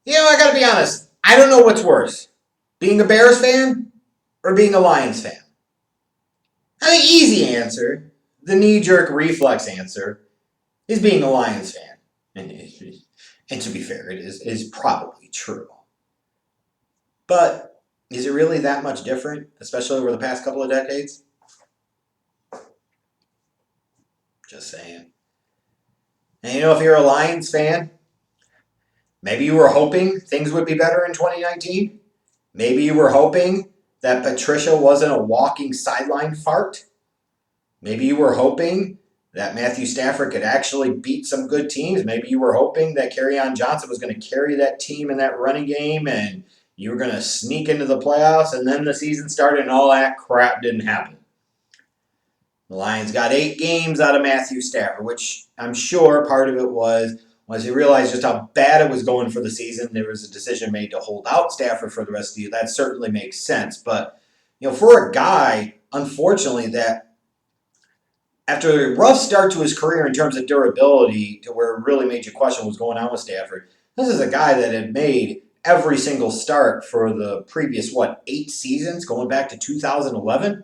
I got to be honest. I don't know what's worse, being a Bears fan or being a Lions fan. The easy answer, the knee-jerk reflex answer, is being a Lions fan. And to be fair, it is probably true. But is it really that much different, especially over the past couple of decades? Just saying. And if you're a Lions fan, maybe you were hoping things would be better in 2019. Maybe you were hoping that Patricia wasn't a walking sideline fart. Maybe you were hoping that Matthew Stafford could actually beat some good teams. Maybe you were hoping that Kerryon Johnson was going to carry that team in that running game and you were going to sneak into the playoffs, and then the season started and all that crap didn't happen. The Lions got 8 games out of Matthew Stafford, which I'm sure part of it was once he realized just how bad it was going for the season, there was a decision made to hold out Stafford for the rest of the year. That certainly makes sense. But, for a guy, unfortunately, that after a rough start to his career in terms of durability to where it really made you question what was going on with Stafford, this is a guy that had made every single start for the previous, 8 seasons, going back to 2011?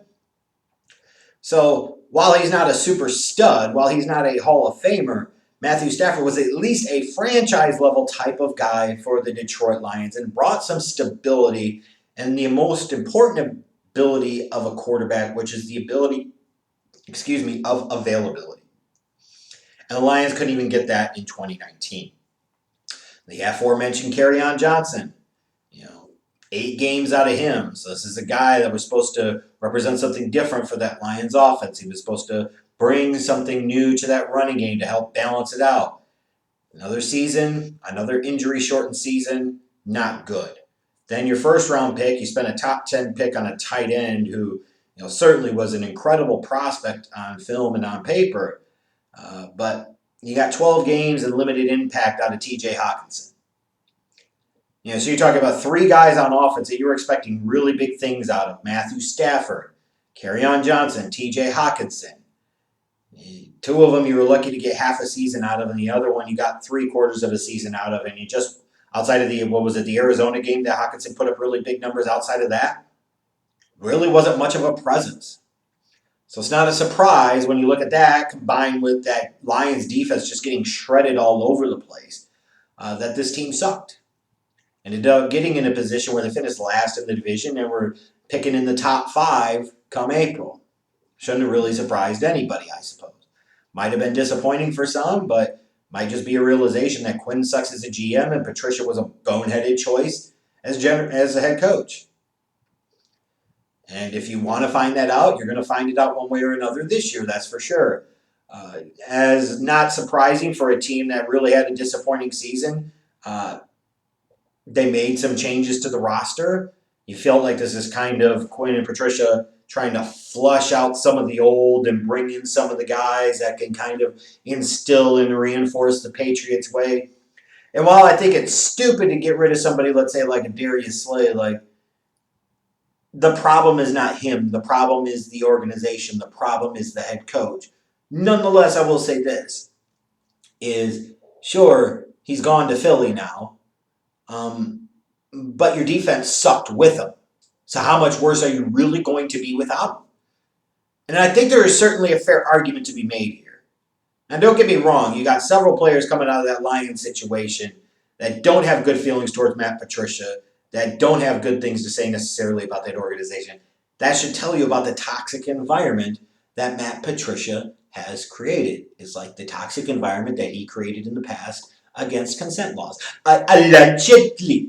So while he's not a super stud, while he's not a Hall of Famer, Matthew Stafford was at least a franchise level type of guy for the Detroit Lions and brought some stability and the most important ability of a quarterback, which is the ability, of availability. And the Lions couldn't even get that in 2019. The aforementioned Kerryon Johnson, 8 games out of him. So this is a guy that was supposed to represent something different for that Lions offense. He was supposed to bring something new to that running game to help balance it out. Another season, another injury-shortened season, not good. Then your first-round pick, you spent a top 10 pick on a tight end who certainly was an incredible prospect on film and on paper. But you got 12 games and limited impact out of T.J. Hockenson. So you're talking about 3 guys on offense that you were expecting really big things out of. Matthew Stafford, Kerryon Johnson, T.J. Hockenson. 2 of them you were lucky to get half a season out of, and the other one you got 3/4 of a season out of. And you just, outside of the Arizona game that Hockenson put up really big numbers, outside of that, really wasn't much of a presence. So it's not a surprise when you look at that, combined with that Lions defense just getting shredded all over the place, that this team sucked. Ended up getting in a position where they finished last in the division and were picking in the top 5 come April. Shouldn't have really surprised anybody, I suppose. Might have been disappointing for some, but might just be a realization that Quinn sucks as a GM and Patricia was a boneheaded choice as a head coach. And if you want to find that out, you're going to find it out one way or another this year, that's for sure. As not surprising for a team that really had a disappointing season, they made some changes to the roster. You felt like this is kind of Quinn and Patricia trying to flush out some of the old and bring in some of the guys that can kind of instill and reinforce the Patriots way. And while I think it's stupid to get rid of somebody, let's say like a Darius Slay, the problem is not him. The problem is the organization. The problem is the head coach. Nonetheless, I will say this, is sure, he's gone to Philly now, but your defense sucked with him. So how much worse are you really going to be without him? And I think there is certainly a fair argument to be made here. Now, don't get me wrong. You got several players coming out of that Lions situation that don't have good feelings towards Matt Patricia, that don't have good things to say necessarily about that organization. That should tell you about the toxic environment that Matt Patricia has created. It's like the toxic environment that he created in the past against consent laws. Allegedly.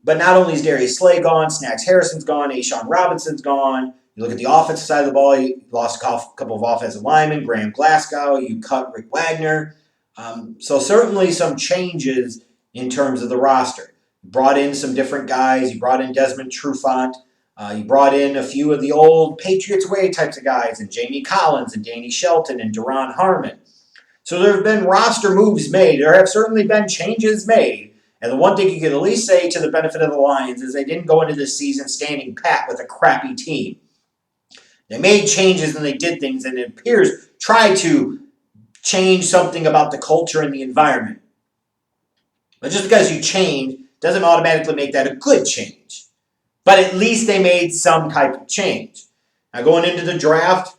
But not only is Darius Slay gone, Snacks Harrison's gone, A'Shawn Robinson's gone. You look at the offensive side of the ball, you lost a couple of offensive linemen, Graham Glasgow, you cut Rick Wagner. So certainly some changes in terms of the roster. You brought in some different guys. You brought in Desmond Trufant. You brought in a few of the old Patriots way types of guys, and Jamie Collins and Danny Shelton and Duron Harmon. So there have been roster moves made. There have certainly been changes made. And the one thing you could at least say to the benefit of the Lions is they didn't go into this season standing pat with a crappy team. They made changes and they did things, and it appears tried to change something about the culture and the environment. But just because you change doesn't automatically make that a good change. But at least they made some type of change. Now, going into the draft,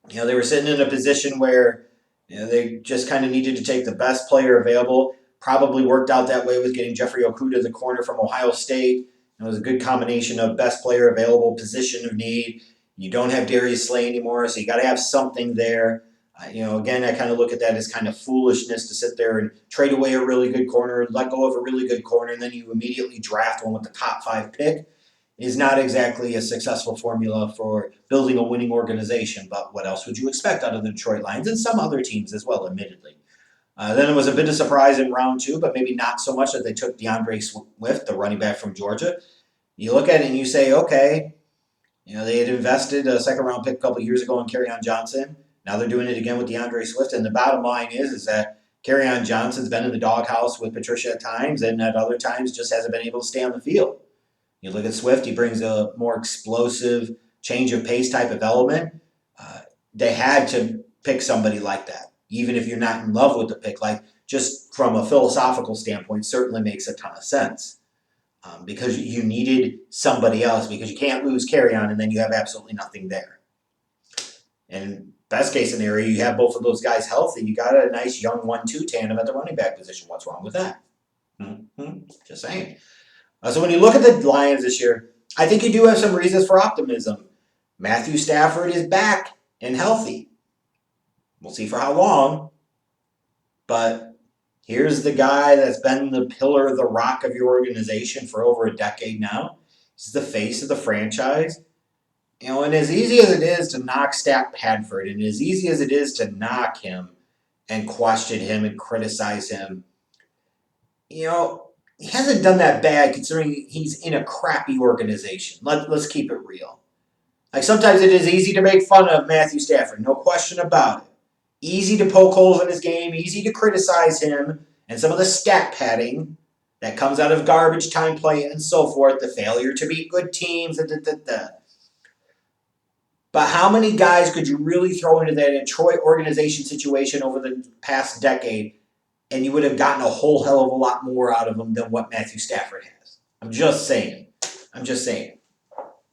they were sitting in a position where they just kind of needed to take the best player available. Probably worked out that way with getting Jeffrey Okudah, the corner from Ohio State. It was a good combination of best player available, position of need. You don't have Darius Slay anymore, so you got to have something there. Again, I kind of look at that as kind of foolishness to sit there and trade away a really good corner, let go of a really good corner, and then you immediately draft one with the top 5 pick. Is not exactly a successful formula for building a winning organization, but what else would you expect out of the Detroit Lions and some other teams as well, admittedly. Then it was a bit of surprise in round 2, but maybe not so much that they took DeAndre Swift, the running back from Georgia. You look at it and you say, okay, they had invested a second-round pick a couple years ago in Kerryon Johnson. Now they're doing it again with DeAndre Swift, and the bottom line is that Kerryon Johnson's been in the doghouse with Patricia at times, and at other times just hasn't been able to stay on the field. You look at Swift, he brings a more explosive change of pace type of element. They had to pick somebody like that, even if you're not in love with the pick. Like, just from a philosophical standpoint, certainly makes a ton of sense. Because you needed somebody else, because you can't lose Kerryon and then you have absolutely nothing there. And best case scenario, you have both of those guys healthy. You got a nice young 1-2 tandem at the running back position. What's wrong with that? Just saying. So when you look at the Lions this year, I think you do have some reasons for optimism. Matthew Stafford is back and healthy. We'll see for how long. But here's the guy that's been the pillar, the rock of your organization for over a decade now. He's the face of the franchise. And as easy as it is to knock Stack Padford, and as easy as it is to knock him and question him and criticize him, he hasn't done that bad considering he's in a crappy organization. Let's keep it real. Like, sometimes it is easy to make fun of Matthew Stafford, no question about it. Easy to poke holes in his game, easy to criticize him, and some of the stat padding that comes out of garbage time play and so forth, the failure to beat good teams, But how many guys could you really throw into that Detroit organization situation over the past decade, and you would have gotten a whole hell of a lot more out of them than what Matthew Stafford has? I'm just saying.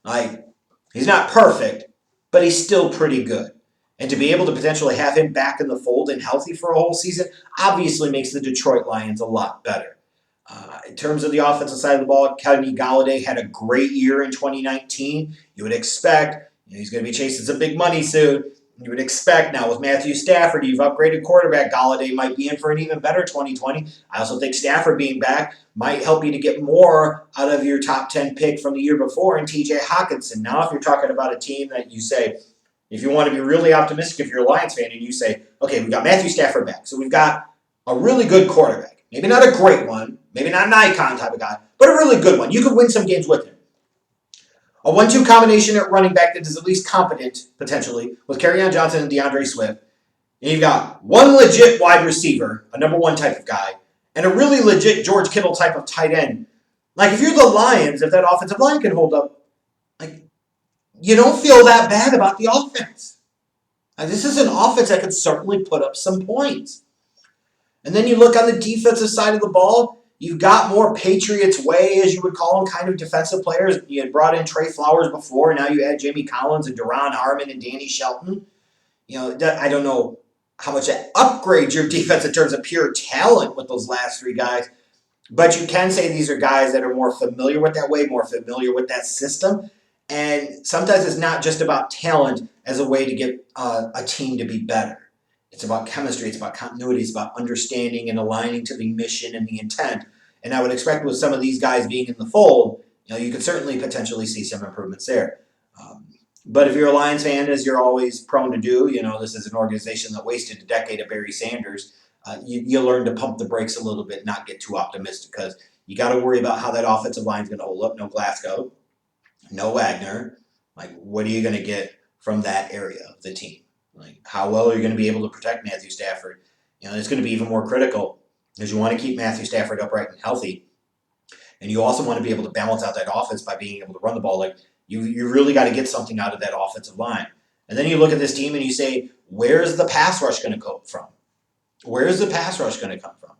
Like, he's not perfect, but he's still pretty good. And to be able to potentially have him back in the fold and healthy for a whole season obviously makes the Detroit Lions a lot better. In terms of the offensive side of the ball, Kenny Golladay had a great year in 2019. You would expect he's going to be chasing some big money soon. You would expect now with Matthew Stafford, you've upgraded quarterback. Golladay might be in for an even better 2020. I also think Stafford being back might help you to get more out of your top 10 pick from the year before in TJ Hockenson. Now, if you're talking about a team that you say, if you want to be really optimistic, if you're a Lions fan and you say, okay, we've got Matthew Stafford back. So we've got a really good quarterback. Maybe not a great one, maybe not an icon type of guy, but a really good one. You could win some games with him. A 1-2 combination at running back that is at least competent, potentially, with Kerryon Johnson and DeAndre Swift. And you've got one legit wide receiver, a number 1 type of guy, and a really legit George Kittle type of tight end. Like, if you're the Lions, if that offensive line can hold up, you don't feel that bad about the offense. This is an offense that could certainly put up some points. And then you look on the defensive side of the ball, you've got more Patriots way, as you would call them, kind of defensive players. You had brought in Trey Flowers before, now you add Jamie Collins and Duron Harmon and Danny Shelton. I don't know how much that upgrades your defense in terms of pure talent with those last 3 guys. But you can say these are guys that are more familiar with that way, more familiar with that system. And sometimes it's not just about talent as a way to get a team to be better. It's about chemistry, it's about continuity, it's about understanding and aligning to the mission and the intent. And I would expect with some of these guys being in the fold, you could certainly potentially see some improvements there. But if you're a Lions fan, as you're always prone to do, this is an organization that wasted a decade of Barry Sanders, you learn to pump the brakes a little bit, not get too optimistic, because you got to worry about how that offensive line is going to hold up. No Glasgow. No Wagner. Like, what are you going to get from that area of the team? Like, how well are you going to be able to protect Matthew Stafford? It's going to be even more critical because you want to keep Matthew Stafford upright and healthy. And you also want to be able to balance out that offense by being able to run the ball. Like, you really got to get something out of that offensive line. And then you look at this team and you say, where's the pass rush going to come from? Where's the pass rush going to come from?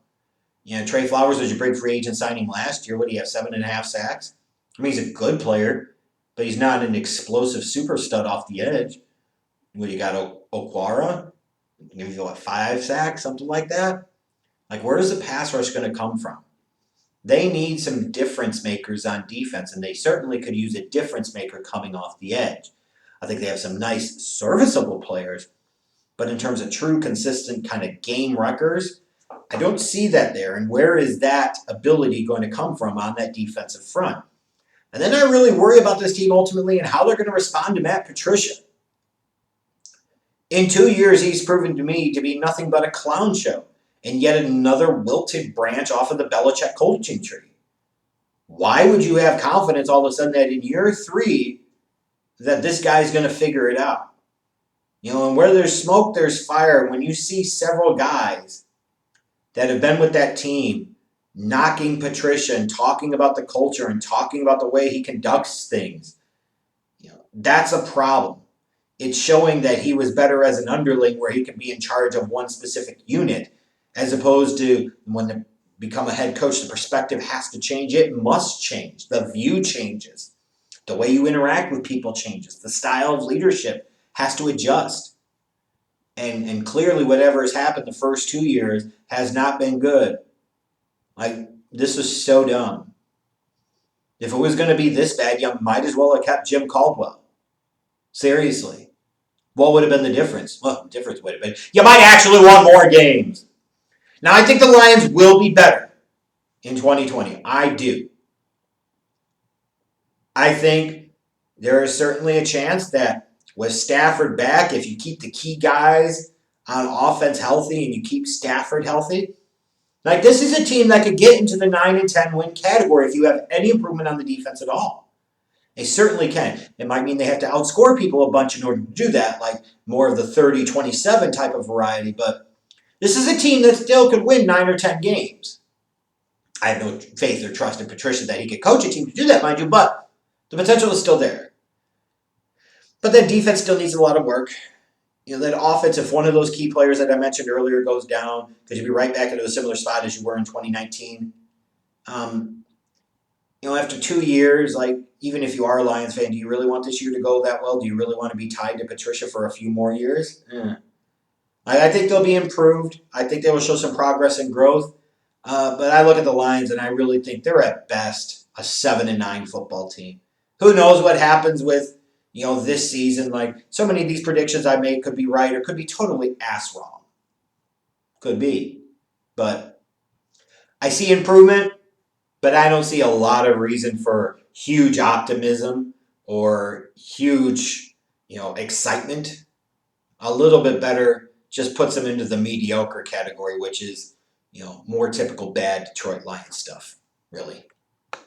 Trey Flowers was your big free agent signing last year. What do you have, 7.5 sacks? I mean, he's a good player, but he's not an explosive super stud off the edge. What, you got Okwara? Maybe 5 sacks, something like that? Like, where is the pass rush going to come from? They need some difference makers on defense, and they certainly could use a difference maker coming off the edge. I think they have some nice, serviceable players, but in terms of true, consistent kind of game wreckers, I don't see that there. And where is that ability going to come from on that defensive front? And then I really worry about this team ultimately and how they're going to respond to Matt Patricia. In 2 years, he's proven to me to be nothing but a clown show and yet another wilted branch off of the Belichick coaching tree. Why would you have confidence all of a sudden that in year 3 that this guy's going to figure it out? And where there's smoke, there's fire. When you see several guys that have been with that team knocking Patricia and talking about the culture and talking about the way he conducts things, that's a problem. It's showing that he was better as an underling where he can be in charge of one specific unit, as opposed to when they become a head coach, the perspective has to change. It must change. The view changes. The way you interact with people changes. The style of leadership has to adjust. And clearly whatever has happened the first 2 years has not been good. Like, this was so dumb. If it was going to be this bad, you might as well have kept Jim Caldwell. Seriously. What would have been the difference? Well, the difference would have been you might actually won more games. Now, I think the Lions will be better in 2020. I do. I think there is certainly a chance that with Stafford back, if you keep the key guys on offense healthy and you keep Stafford healthy, like, this is a team that could get into the 9-10 win category if you have any improvement on the defense at all. They certainly can. It might mean they have to outscore people a bunch in order to do that, like more of the 30-27 type of variety, but this is a team that still could win 9 or 10 games. I have no faith or trust in Patricia that he could coach a team to do that, mind you, but the potential is still there. But that defense still needs a lot of work. That offense, if one of those key players that I mentioned earlier goes down, because you'll be right back into a similar spot as you were in 2019. After 2 years, like, even if you are a Lions fan, do you really want this year to go that well? Do you really want to be tied to Patricia for a few more years? I think they'll be improved. I think they will show some progress and growth. But I look at the Lions, and I really think they're at best a 7-9 football team. Who knows what happens with this season? Like, so many of these predictions I made could be right or could be totally ass wrong. Could be. But I see improvement, but I don't see a lot of reason for huge optimism or huge, excitement. A little bit better just puts them into the mediocre category, which is, more typical bad Detroit Lions stuff, really.